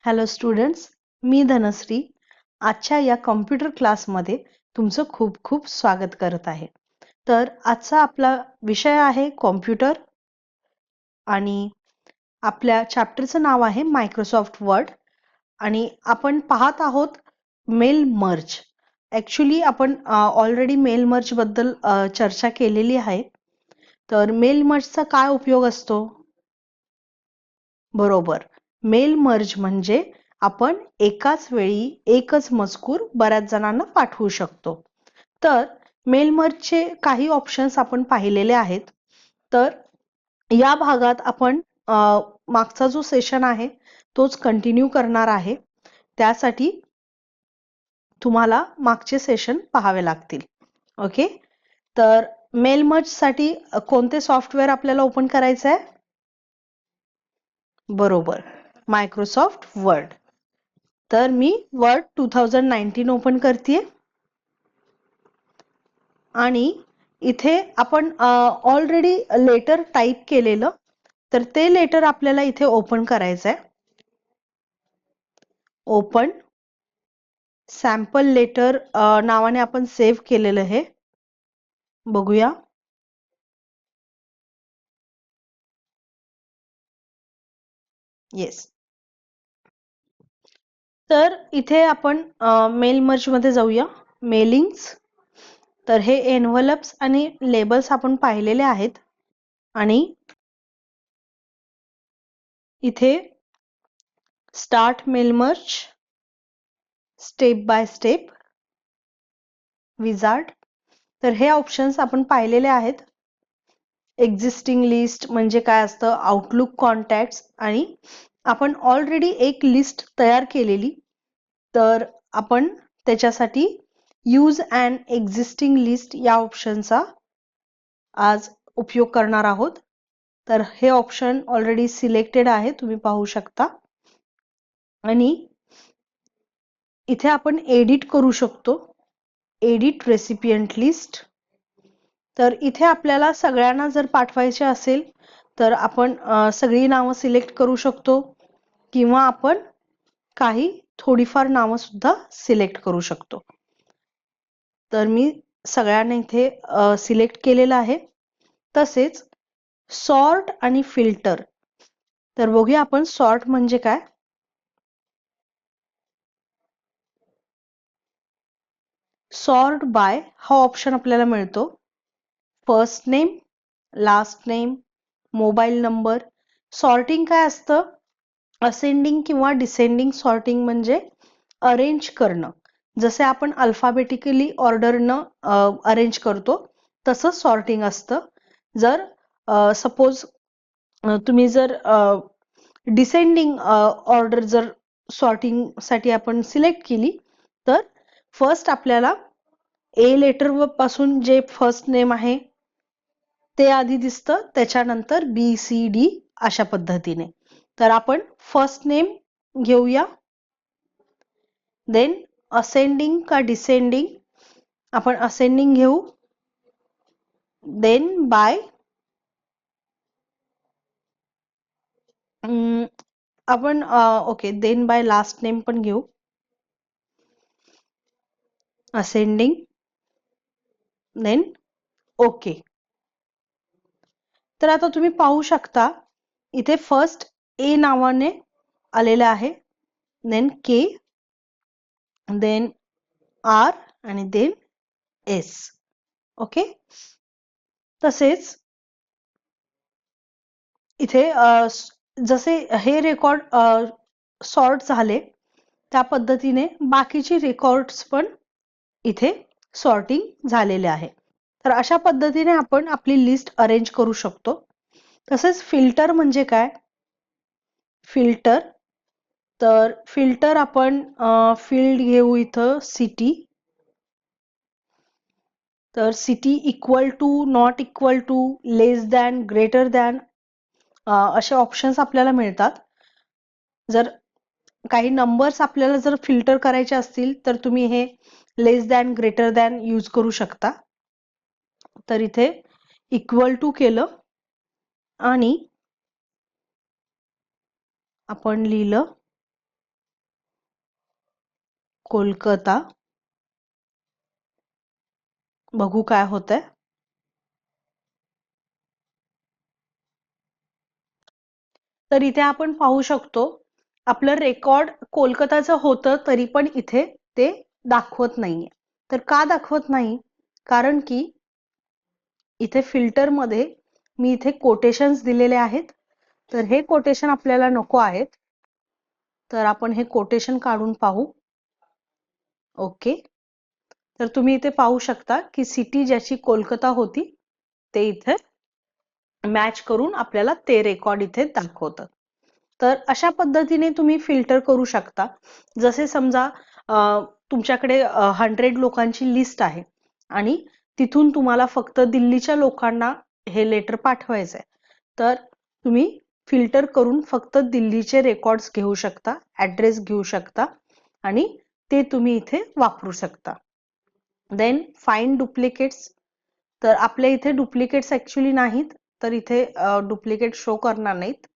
Hello students, मी धनश्री. आजच्या या computer क्लासमध्ये तुमचं खूप खूप स्वागत करत आहे. तर आजचा आपला विषय आहे कॉम्प्युटर आणि आपल्या चॅप्टरचं नाव आहे मायक्रोसॉफ्ट वर्ड आणि आपण पाहत आहोत मेल मर्ज. ॲक्च्युली आपण ऑलरेडी मेल मर्ज बद्दल चर्चा केलेली आहे. तर मेल मर्जचा काय उपयोग असतो? बरोबर, मेल मर्ज म्हणजे आपण एकाच वेळी एकच मजकूर बऱ्याच जणांना पाठवू शकतो. तर मेल मर्जचे काही ऑप्शन्स आपण पाहिलेले आहेत. तर या भागात आपण मागचा जो सेशन आहे तोच कंटिन्यू करणार आहे. त्यासाठी तुम्हाला मागचे सेशन पाहावे लागतील. ओके, तर मेल मर्ज साठी कोणते सॉफ्टवेअर आपल्याला ओपन करायचं आहे? बरोबर, मायक्रोसॉफ्ट वर्ड. तर मी वर्ड 2019 ओपन करते आणि इथे आपण ऑलरेडी लेटर टाईप केलेलं, तर ते लेटर आपल्याला इथे ओपन करायचं आहे. ओपन सॅम्पल लेटर नावाने आपण सेव्ह केलेलं आहे. बघूया. येस. तर इथे आपण मेल मर्ज मध्ये जाऊया. मेलिंग्स. तर हे एनव्हलप्स आणि लेबल्स आपण पाहिलेले आहेत आणि इथे start mail merge, step by step, wizard. तर हे ऑप्शन्स आपण पाहिलेले आहेत. एक्झिस्टिंग लिस्ट म्हणजे काय असतं, आउटलुक कॉन्टॅक्ट्स, आणि आपण ऑलरेडी एक लिस्ट तयार केलेली, तर आपण त्याच्यासाठी यूज अँड एक्झिस्टिंग लिस्ट या ऑप्शनचा आज उपयोग करणार आहोत. तर हे ऑप्शन ऑलरेडी सिलेक्टेड आहे, तुम्ही पाहू शकता. आणि इथे आपण एडिट करू शकतो. Edit recipient list. तर इथे आपल्याला सगळ्यांना जर पाठवायचे असेल तर आपण सगळी नावं सिलेक्ट करू शकतो किंवा आपण काही थोडीफार नावं सुद्धा सिलेक्ट करू शकतो. तर मी सगळ्यांना इथे सिलेक्ट केलेलं आहे. तसेच सॉर्ट आणि फिल्टर. तर बघूया आपण सॉर्ट म्हणजे काय. सॉर्ट बाय हा ऑप्शन आपल्याला मिळतो. First name, last name, mobile number. Sorting काय असतं? असेंडिंग किंवा डिसेंडिंग सॉर्टिंग म्हणजे अरेंज करणं. जसे आपण अल्फाबेटिकली ऑर्डरनं अरेंज करतो तसं सॉर्टिंग असतं. जर सपोज तुम्ही जर डिसेंडिंग ऑर्डर जर सॉर्टिंग साठी आपण सिलेक्ट केली तर फर्स्ट आपल्याला ए लेटर पासून जे फर्स्ट नेम आहे ते आधी दिसतं, त्याच्यानंतर बी सी डी अशा पद्धतीने. तर आपण फर्स्ट नेम घेऊया. देन असेंडिंग का डिसेंडिंग, आपण असेंडिंग घेऊ. देन बाय, आपण okay, then by last name पण घेऊ. Ascending, then okay. तर आता तुम्ही पाहू शकता इथे फर्स्ट ए नावाने आलेलं आहे, देन के, देन आर आणि देन एस. ओके. तसेच इथे जसे हे रेकॉर्ड सॉर्ट झाले त्या पद्धतीने बाकीचे रेकॉर्ड्स पण इथे सॉर्टिंग झालेले आहे. तर अशा पद्धतीने आपण आपली लिस्ट अरेंज करू शकतो. तसेच फिल्टर म्हणजे काय? फिल्टर, तर फिल्टर आपण फील्ड घेऊ इथं सिटी. तर city equal to, not equal to, less than, greater than असे ऑप्शन्स आपल्याला मिळतात. जर काही नंबर्स आपल्याला जर फिल्टर करायचे असतील तर तुम्ही हे लेस दॅन, ग्रेटर दॅन यूज करू शकता. तर इथे इक्वल टू केलं आणि आपण लिहिलं कोलकाता. बघू काय होतंय. तर इथे आपण पाहू शकतो आपलं रेकॉर्ड कोलकाताचं होतं तरी पण इथे ते दाखवत नाहीये. तर का दाखवत नाही? कारण की इथे फिल्टर मध्ये मी इथे कोटेशन्स दिलेले आहेत. तर हे कोटेशन आपल्याला नको आहेत. तर आपण हे कोटेशन काढून पाहू. ओके. तर तुम्ही इथे पाहू शकता की सिटी ज्याची कोलकाता होती ते इथे मॅच करून आपल्याला ते रेकॉर्ड इथे दाखवतं. तर अशा पद्धतीने तुम्ही फिल्टर करू शकता. जसे समजा तुमच्याकडे 100 लोकांची लिस्ट आहे आणि तिथून तुम्हाला फक्त दिल्लीच्या लोकांना हे लेटर पाठवायचंय. तर तुम्ही फिल्टर करून फक्त दिल्लीचे रेकॉर्ड्स घेऊ शकता, ऍड्रेस घेऊ शकता आणि ते तुम्ही इथे वापरू शकता. Then find duplicates. तर आपल्या इथे डुप्लिकेट्स ऍक्च्युली नाहीत, तर इथे डुप्लिकेट शो करणार नाहीत.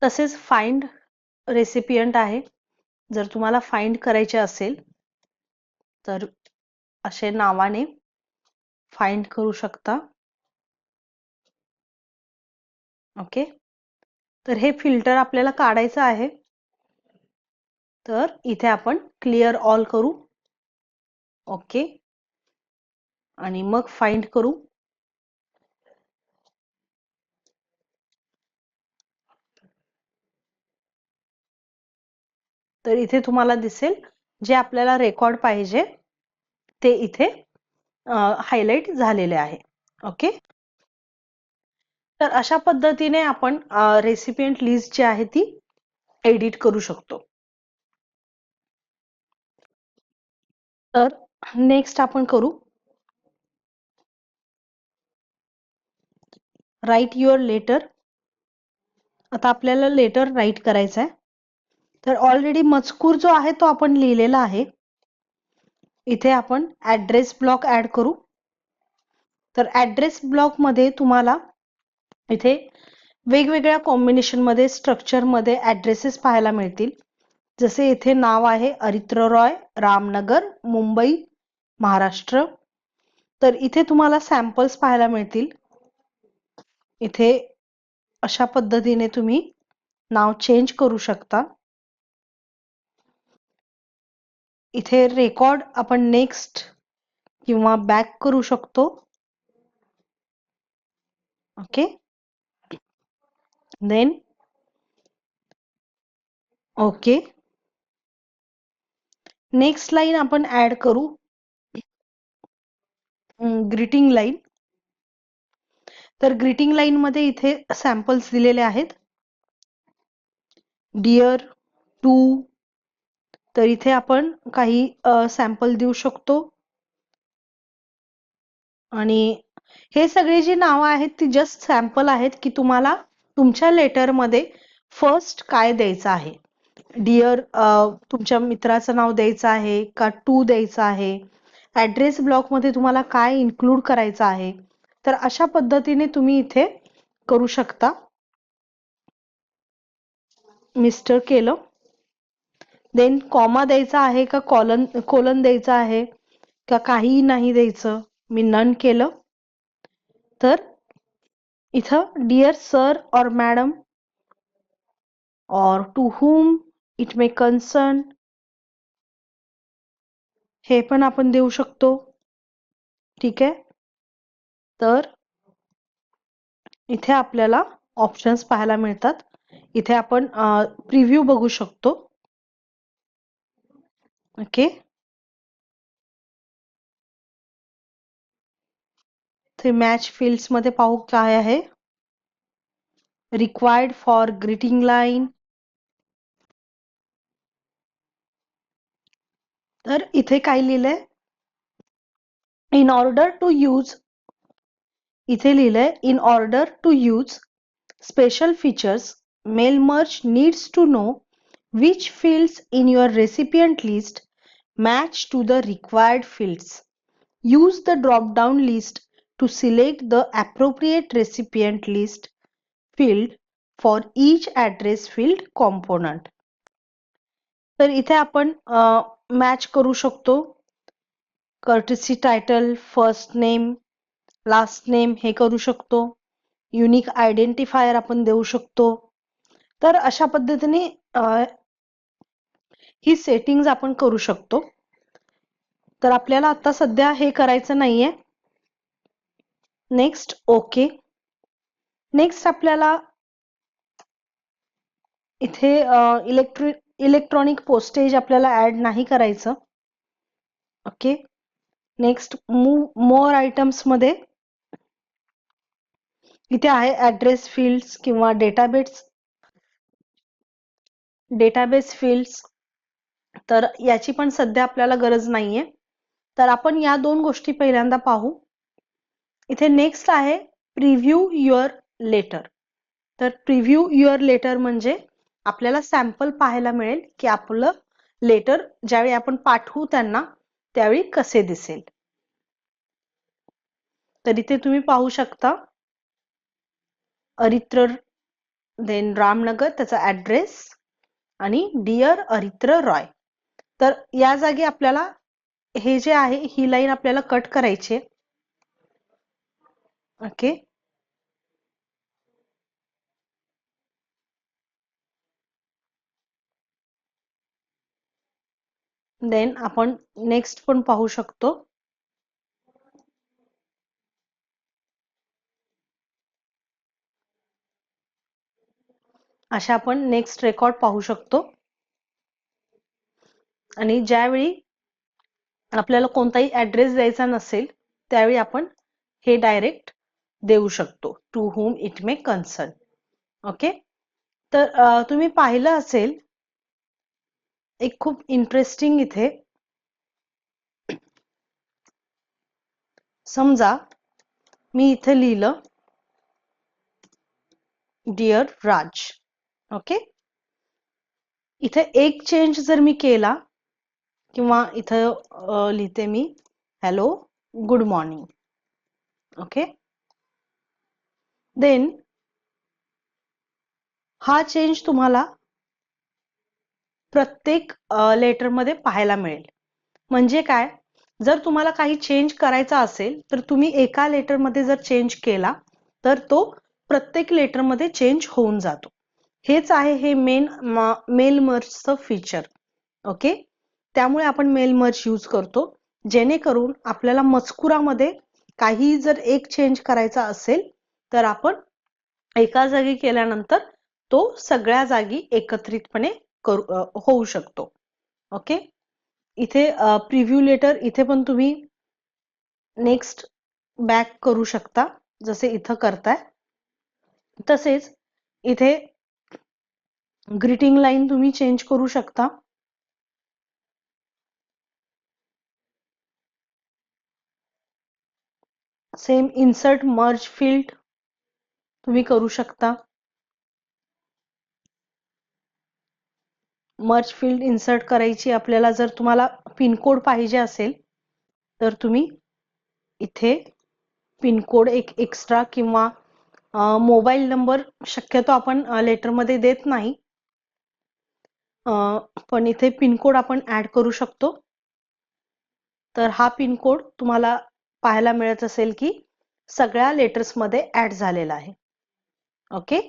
तसेच फाइंड रेसिपियंट आहे. जर तुम्हाला फाइंड करायचे असेल तर असे नावाने फाइंड करू शकता. ओके. तर हे फिल्टर आपल्याला काढायचं आहे. तर इथे आपण क्लिअर ऑल करू. ओके. आणि मग फाइंड करू. तर इथे तुम्हाला दिसेल जे आपल्याला रेकॉर्ड पाहिजे ते इथे हायलाइट झालेले आहे. ओके. तर अशा पद्धतीने आपण रेसिपियंट लिस्ट जी आहे ती एडिट करू शकतो. तर नेक्स्ट आपण करू राईट युअर लेटर. आता आपल्याला लेटर राईट करायचं आहे. तर ऑलरेडी मजकूर जो आहे तो आपण लिहिलेला आहे. इथे आपण ऍड्रेस ब्लॉक ऍड करू. तर ऍड्रेस ब्लॉक मध्ये तुम्हाला इथे वेगवेगळ्या कॉम्बिनेशन मध्ये स्ट्रक्चर मध्ये ऍड्रेसेस पाहायला मिळतील. जसे इथे नाव आहे अरित्र रॉय, रामनगर, मुंबई, महाराष्ट्र. तर इथे तुम्हाला सॅम्पल्स पाहायला मिळतील. इथे अशा पद्धतीने तुम्ही नाव चेंज करू शकता. इथे रेकॉर्ड आपण नेक्स्ट किंवा बॅक करू शकतो. Okay. Then okay. Next line आपण ऍड करू ग्रीटिंग लाईन. तर ग्रीटिंग लाईन मध्ये इथे सॅम्पल्स दिलेले आहेत. Dear to. तर इथे आपण काही सॅम्पल देऊ शकतो. आणि हे सगळे जी नावं आहेत ती जस्ट सॅम्पल आहेत की तुम्हाला तुमच्या लेटरमध्ये फर्स्ट काय द्यायचं आहे. डिअर तुमच्या मित्राचं नाव द्यायचं आहे का टू द्यायचं आहे. ऍड्रेस ब्लॉक मध्ये तुम्हाला काय इन्क्लूड करायचं आहे. तर अशा पद्धतीने तुम्ही इथे करू शकता. मिस्टर केलं. देन कॉमा द्यायचा आहे का कोलन द्यायचा आहे का काहीही नाही द्यायचं. मी नन केलं. तर इथं dear sir or madam or to whom it may concern हे पण आपण देऊ शकतो. ठीक आहे. तर इथे आपल्याला ऑप्शन्स पाहायला मिळतात. इथे आपण प्रिव्ह्यू बघू शकतो. ओके. ते मॅच फील्ड्स मध्ये पाहू काय आहे. Required for greeting line. तर इथे काय लिहिलंय इन ऑर्डर टू यूज. इथे लिहिलंय in order to use special features, MailMerge needs to know which fields in your recipient list match to the required fields. Use the drop-down list to select the appropriate recipient list field for each address field component. तर इथे आपण match करू शकतो courtesy title, first name, last name हे करू शकतो. Unique identifier आपण देऊ शकतो. तर अशा पद्धतीने ही सेटिंग्ज आपण करू शकतो. तर आपल्याला आता सध्या हे करायचं नाहीये. Next okay. नेक्स्ट आपल्याला इथे इलेक्ट्रॉनिक पोस्टेज आपल्याला ऍड नाही करायचं. Okay. Next move more items मध्ये इथे आहे ऍड्रेस फील्ड्स किंवा डेटाबेस फील्ड्स. तर याची पण सध्या आपल्याला गरज नाहीये. तर आपण या दोन गोष्टी पहिल्यांदा पाहू. इथे नेक्स्ट आहे प्रिव्ह्यू युअर लेटर. तर प्रिव्ह्यू युअर लेटर म्हणजे आपल्याला सॅम्पल पाहायला मिळेल की आपलं लेटर ज्यावेळी आपण पाठवू त्यांना त्यावेळी कसे दिसेल. तर इथे तुम्ही पाहू शकता अरित्र, देन रामनगर त्याचा ऍड्रेस आणि डिअर अरित्र रॉय. तर या जागी आपल्याला हे जे आहे ही लाईन आपल्याला कट करायची आहे. ओके. देन आपण नेक्स्ट पण पाहू शकतो. अशा आपण नेक्स्ट रेकॉर्ड पाहू शकतो. आणि ज्यावेळी आपल्याला कोणताही ऍड्रेस द्यायचा नसेल त्यावेळी आपण हे डायरेक्ट देऊ शकतो, to whom it may concern. Okay. तर तुम्ही पाहिलं असेल एक खूप इंटरेस्टिंग इथे, समजा मी इथे लिहिलं डिअर राज. ओके. इथे एक चेंज जर मी केला किंवा इथं लिहिते मी hello good morning. Okay. Then हा चेंज तुम्हाला प्रत्येक लेटर मध्ये पाहायला मिळेल. म्हणजे काय, जर तुम्हाला काही चेंज करायचा असेल तर तुम्ही एका लेटर मध्ये जर चेंज केला तर तो प्रत्येक लेटर मध्ये चेंज होऊन जातो. हेच आहे हे मेल मर्जचं फीचर. ओके. त्यामुळे आपण मेल मर्ज यूज करतो, जेणेकरून आपल्याला मजकुरामध्ये काही जर एक चेंज करायचा असेल तर आपण एका जागी केल्यानंतर तो सगळ्या जागी एकत्रितपणे होऊ शकतो. ओके. इथे प्रिव्ह्यू लेटर इथे पण तुम्ही नेक्स्ट बॅक करू शकता जसे इथं करताय. तसेच इथे ग्रीटिंग लाईन तुम्ही चेंज करू शकता. सेम इन्सर्ट मर्ज फील्ड तुम्ही करू शकता. मर्ज फील्ड इन्सर्ट करायची आपल्याला जर तुम्हाला पिनकोड पाहिजे असेल तर तुम्ही इथे पिनकोड एक एक्स्ट्रा किंवा मोबाईल नंबर शक्यतो आपण लेटरमध्ये देत नाही, पण इथे पिनकोड आपण ऍड करू शकतो. तर हा पिनकोड तुम्हाला पाहायला मिळत असेल की सगळ्या लेटर्समध्ये ऍड झालेला आहे. ओके.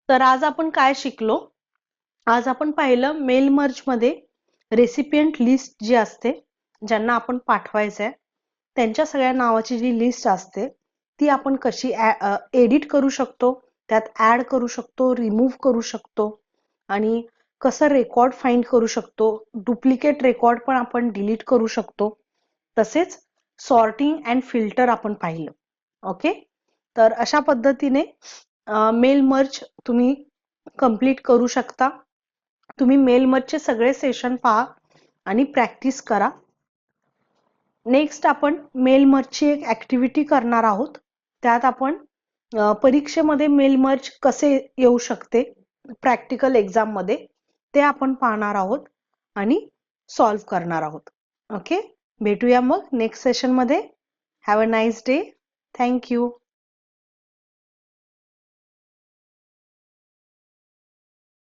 तर आज आपण काय शिकलो, आज आपण पाहिलं मेल मर्ज मध्ये रेसिपियंट लिस्ट जी असते, ज्यांना आपण पाठवायचंय त्यांच्या सगळ्या नावाची जी लिस्ट असते ती आपण कशी एडिट करू शकतो, त्यात ऍड करू शकतो, रिमूव्ह करू शकतो आणि कसं रेकॉर्ड फाइंड करू शकतो, डुप्लिकेट रेकॉर्ड पण आपण डिलीट करू शकतो. तसेच सॉर्टिंग अँड फिल्टर आपण पाहिलं. ओके. तर अशा पद्धतीने मेल मर्ज तुम्ही कंप्लीट करू शकता. तुम्ही मेल मर्जचे सगळे सेशन पहा आणि प्रॅक्टिस करा. नेक्स्ट आपण मेल मर्जची एक ऍक्टिव्हिटी करणार आहोत. त्यात आपण परीक्षेमध्ये मेल मर्ज कसे येऊ शकते प्रॅक्टिकल एक्झाम मध्ये ते आपण पाहणार आहोत आणि सॉल्व्ह करणार आहोत. ओके. भेटूया मग नेक्स्ट सेशन मध्ये. Have a nice day. Thank you.